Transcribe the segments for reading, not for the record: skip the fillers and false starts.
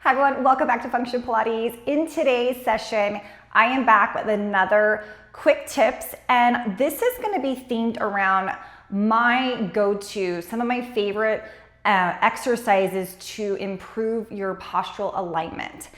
Hi everyone, welcome back to Function Pilates. In today's session, I am back with another quick tips, and this is going to be themed around my go-to, some of my favorite exercises to improve your postural alignment.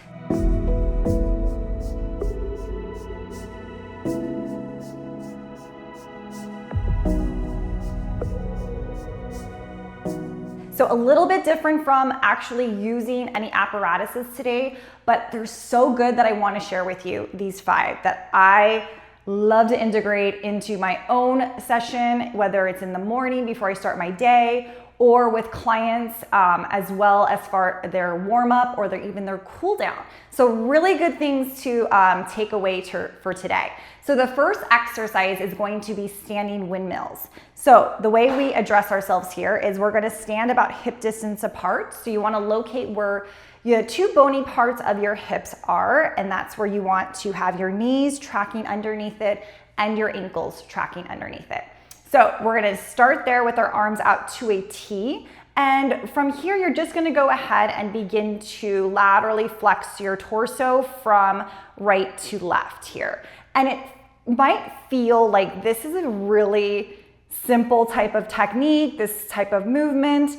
So a little bit different from actually using any apparatuses today, but they're so good that I want to share with you these 5 that I love to integrate into my own session, whether it's in the morning before I start my day or with clients, as well as for their warm up or even their cool down. So really good things to take away for today. So the first exercise is going to be standing windmills. So the way we address ourselves here is we're gonna stand about hip distance apart. So you wanna locate where the 2 bony parts of your hips are, and that's where you want to have your knees tracking underneath it and your ankles tracking underneath it. So we're gonna start there with our arms out to a T. And from here, you're just gonna go ahead and begin to laterally flex your torso from right to left here. And it might feel like this is a really simple type of technique, this type of movement,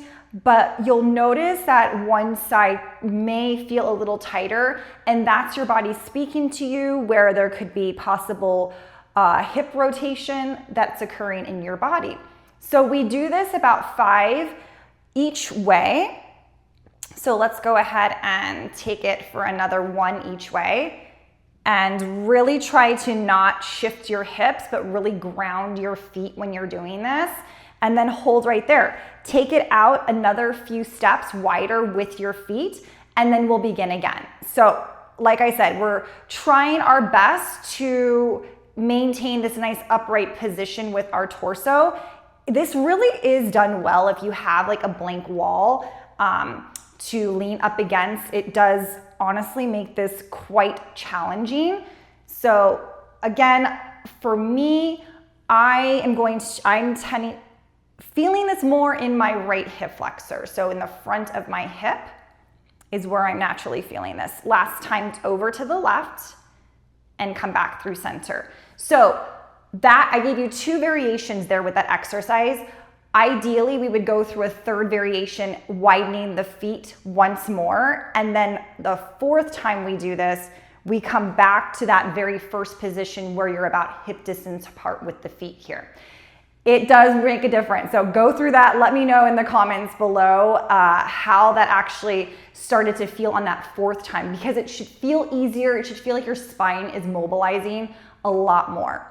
but you'll notice that one side may feel a little tighter, and that's your body speaking to you where there could be possible hip rotation that's occurring in your body. So we do this about 5 each way. So let's go ahead and take it for another 1 each way. And really try to not shift your hips, but really ground your feet when you're doing this. And then hold right there. Take it out another few steps wider with your feet, and then we'll begin again. So like I said, we're trying our best to maintain this nice upright position with our torso. This really is done well if you have like a blank wall to lean up against. It does honestly make this quite challenging. So again, for me, I'm feeling this more in my right hip flexor. So in the front of my hip is where I'm naturally feeling this. Last time over to the left and come back through center. So that I gave you 2 variations there with that exercise. Ideally, we would go through a 3rd variation, widening the feet once more. And then the 4th time we do this, we come back to that very first position where you're about hip distance apart with the feet here. It does make a difference. So go through that. Let me know in the comments below how that actually started to feel on that 4th time, because it should feel easier. It should feel like your spine is mobilizing a lot more.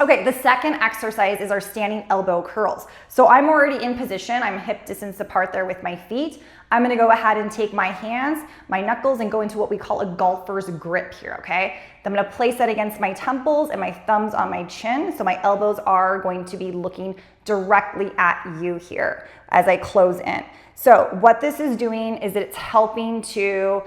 Okay, the second exercise is our standing elbow curls. So I'm already in position. I'm hip distance apart there with my feet. I'm gonna go ahead and take my hands, my knuckles, and go into what we call a golfer's grip here, okay? I'm gonna place that against my temples and my thumbs on my chin. So my elbows are going to be looking directly at you here as I close in. So what this is doing is it's helping to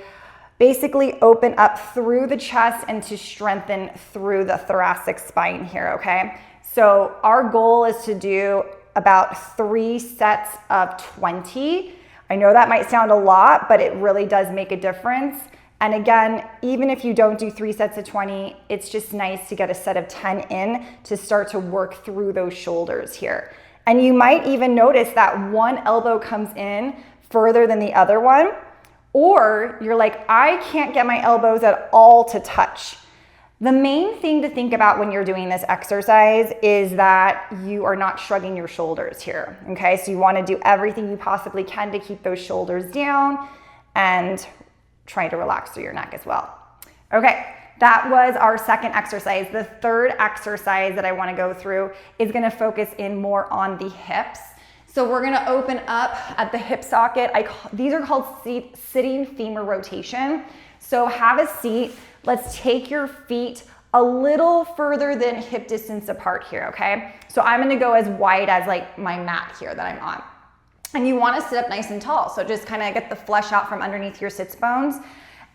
basically open up through the chest and to strengthen through the thoracic spine here, okay? So our goal is to do about 3 sets of 20. I know that might sound a lot, but it really does make a difference. And again, even if you don't do 3 sets of 20, it's just nice to get a set of 10 in to start to work through those shoulders here. And you might even notice that one elbow comes in further than the other one. Or you're like, I can't get my elbows at all to touch. The main thing to think about when you're doing this exercise is that you are not shrugging your shoulders here, okay? So you wanna do everything you possibly can to keep those shoulders down and try to relax through your neck as well. Okay, that was our second exercise. The 3rd exercise that I wanna go through is gonna focus in more on the hips. So we're gonna open up at the hip socket. These are called sitting femur rotation. So have a seat. Let's take your feet a little further than hip distance apart here, okay? So I'm gonna go as wide as like my mat here that I'm on. And you wanna sit up nice and tall. So just kind of get the flesh out from underneath your sits bones.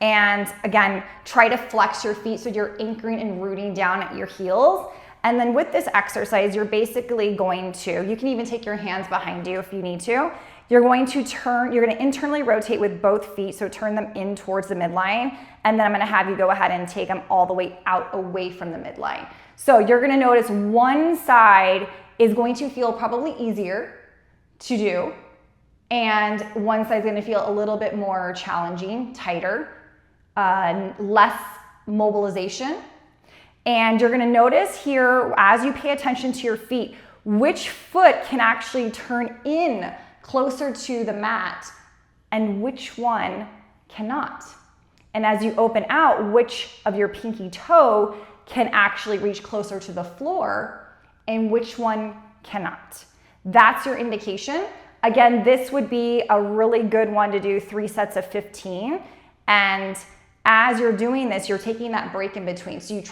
And again, try to flex your feet so you're anchoring and rooting down at your heels. And then with this exercise, you're basically going to, you can even take your hands behind you if you need to. You're going to internally rotate with both feet, so turn them in towards the midline, and then I'm gonna have you go ahead and take them all the way out away from the midline. So you're gonna notice one side is going to feel probably easier to do, and one side is gonna feel a little bit more challenging, tighter, less mobilization. And you're gonna notice here, as you pay attention to your feet, which foot can actually turn in closer to the mat and which one cannot. And as you open out, which of your pinky toe can actually reach closer to the floor and which one cannot. That's your indication. Again, this would be a really good one to do 3 sets of 15. And as you're doing this, you're taking that break in between. So you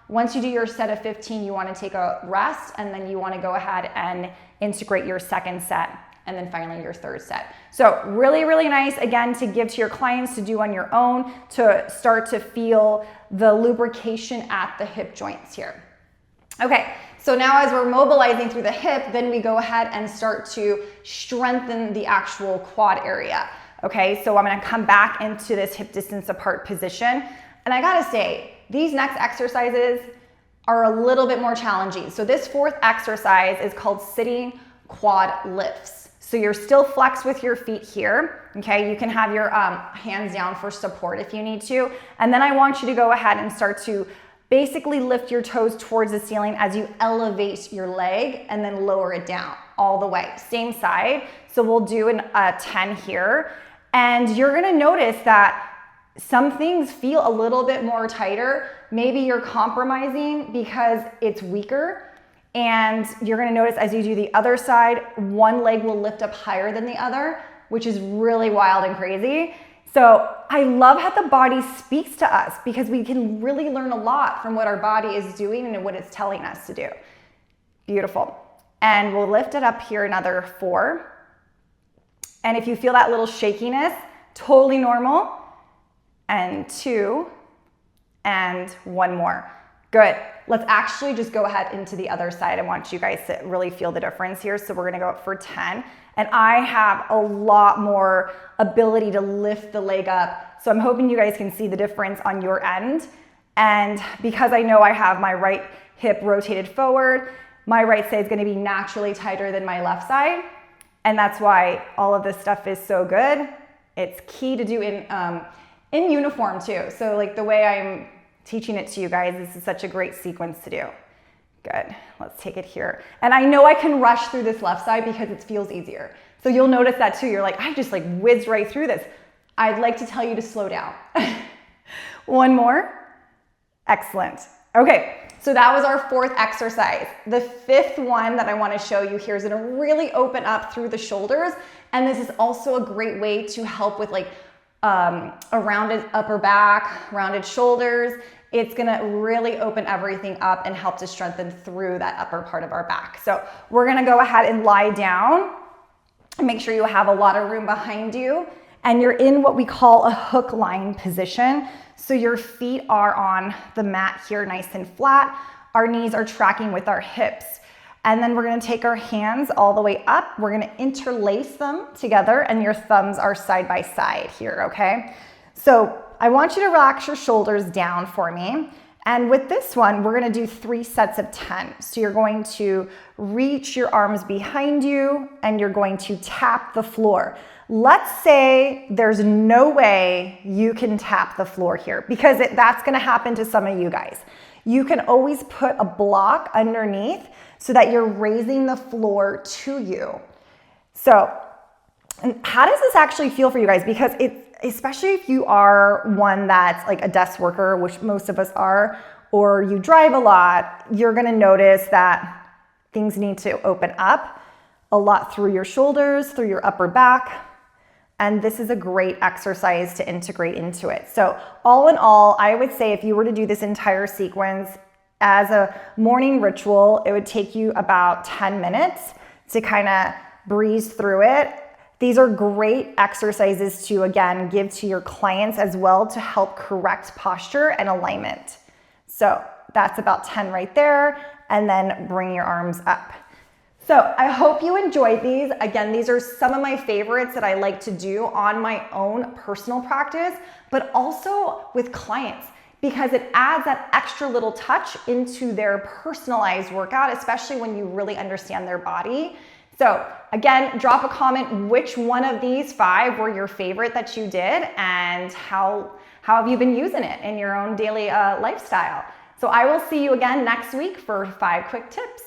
once you do your set of 15, you want to take a rest, and then you want to go ahead and integrate your second set, and then finally your third set. So really, really nice, again, to give to your clients to do on your own, to start to feel the lubrication at the hip joints here. Okay, so now as we're mobilizing through the hip, then we go ahead and start to strengthen the actual quad area. Okay, so I'm gonna come back into this hip distance apart position. And I gotta say, these next exercises are a little bit more challenging. So this fourth exercise is called sitting quad lifts. So you're still flexed with your feet here, okay? You can have your hands down for support if you need to. And then I want you to go ahead and start to basically lift your toes towards the ceiling as you elevate your leg and then lower it down all the way. Same side. So we'll do a 10 here. And you're gonna notice that some things feel a little bit more tighter. Maybe you're compromising because it's weaker. And you're gonna notice as you do the other side, one leg will lift up higher than the other, which is really wild and crazy. So I love how the body speaks to us because we can really learn a lot from what our body is doing and what it's telling us to do. Beautiful. And we'll lift it up here, another 4. And if you feel that little shakiness, totally normal. And 2, and 1 more. Good. Let's actually just go ahead into the other side. I want you guys to really feel the difference here. So we're gonna go up for 10. And I have a lot more ability to lift the leg up. So I'm hoping you guys can see the difference on your end. And because I know I have my right hip rotated forward, my right side is gonna be naturally tighter than my left side. And that's why all of this stuff is so good. It's key to do in uniform too. So like the way I'm teaching it to you guys, this is such a great sequence to do. Good, let's take it here. And I know I can rush through this left side because it feels easier. So you'll notice that too. You're like, I just like whizzed right through this. I'd like to tell you to slow down. 1 more. Excellent. Okay, so that was our 4th exercise. The 5th one that I want to show you here is going to really open up through the shoulders. And this is also a great way to help with like a rounded upper back, rounded shoulders. It's gonna really open everything up and help to strengthen through that upper part of our back. So we're gonna go ahead and lie down and make sure you have a lot of room behind you. And you're in what we call a hook line position. So your feet are on the mat here, nice and flat. Our knees are tracking with our hips. And then we're gonna take our hands all the way up. We're gonna interlace them together and your thumbs are side by side here, okay? So I want you to relax your shoulders down for me. And with this one, we're gonna do 3 sets of 10. So you're going to reach your arms behind you and you're going to tap the floor. Let's say there's no way you can tap the floor here because that's gonna happen to some of you guys. You can always put a block underneath so that you're raising the floor to you. So how does this actually feel for you guys? Because especially if you are one that's like a desk worker, which most of us are, or you drive a lot, you're gonna notice that things need to open up a lot through your shoulders, through your upper back. And this is a great exercise to integrate into it. So all in all, I would say if you were to do this entire sequence as a morning ritual, it would take you about 10 minutes to kind of breeze through it. These are great exercises to, again, give to your clients as well to help correct posture and alignment. So that's about 10 right there, and then bring your arms up. So I hope you enjoyed these. Again, these are some of my favorites that I like to do on my own personal practice, but also with clients, because it adds that extra little touch into their personalized workout, especially when you really understand their body. So again, drop a comment which one of these 5 were your favorite that you did, and how have you been using it in your own daily lifestyle. So I will see you again next week for 5 quick tips.